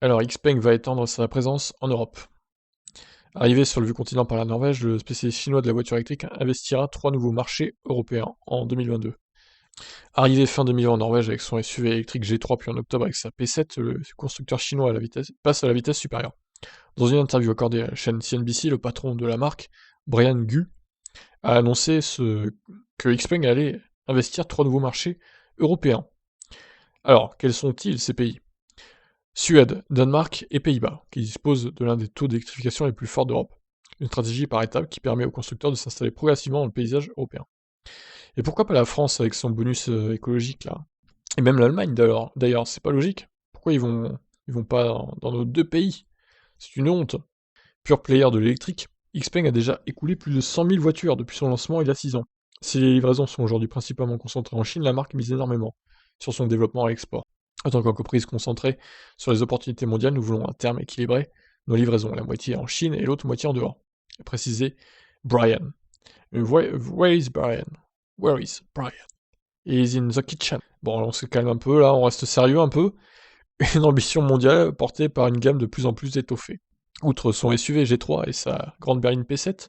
Alors, Xpeng va étendre sa présence en Europe. Arrivé sur le vieux continent par la Norvège, le spécialiste chinois de la voiture électrique investira 3 nouveaux marchés européens en 2022. Arrivé fin 2020 en Norvège avec son SUV électrique G3 puis en octobre avec sa P7, le constructeur chinois passe à la vitesse supérieure. Dans une interview accordée à la chaîne CNBC, le patron de la marque, Brian Gu, a annoncé que Xpeng allait investir 3 nouveaux marchés européens. Alors, quels sont-ils ces pays? Suède, Danemark et Pays-Bas, qui disposent de l'un des taux d'électrification les plus forts d'Europe. Une stratégie par étapes qui permet aux constructeurs de s'installer progressivement dans le paysage européen. Et pourquoi pas la France avec son bonus écologique là? Et même l'Allemagne d'ailleurs, c'est pas logique. Pourquoi ils vont pas dans nos deux pays? C'est une honte. Pure player de l'électrique, Xpeng a déjà écoulé plus de 100 000 voitures depuis son lancement il y a 6 ans. Si les livraisons sont aujourd'hui principalement concentrées en Chine, la marque mise énormément sur son développement à l'export. En tant qu'entreprise concentrée sur les opportunités mondiales, nous voulons à terme équilibrer nos livraisons, la moitié en Chine et l'autre moitié en dehors. A précisé Brian. Where is Brian? Where is Brian? He's in the kitchen. Bon, on se calme un peu là, on reste sérieux un peu. Une ambition mondiale portée par une gamme de plus en plus étoffée. Outre son SUV G3 et sa grande berline P7,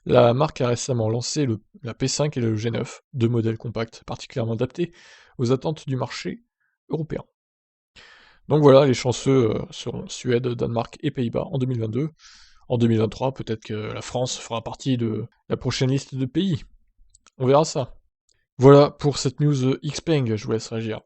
la marque a récemment lancé la P5 et le G9, deux modèles compacts particulièrement adaptés aux attentes du marché européen. Donc voilà, les chanceux seront Suède, Danemark et Pays-Bas en 2022. En 2023, peut-être que la France fera partie de la prochaine liste de pays. On verra ça. Voilà pour cette news Xpeng, je vous laisse réagir. Ciao.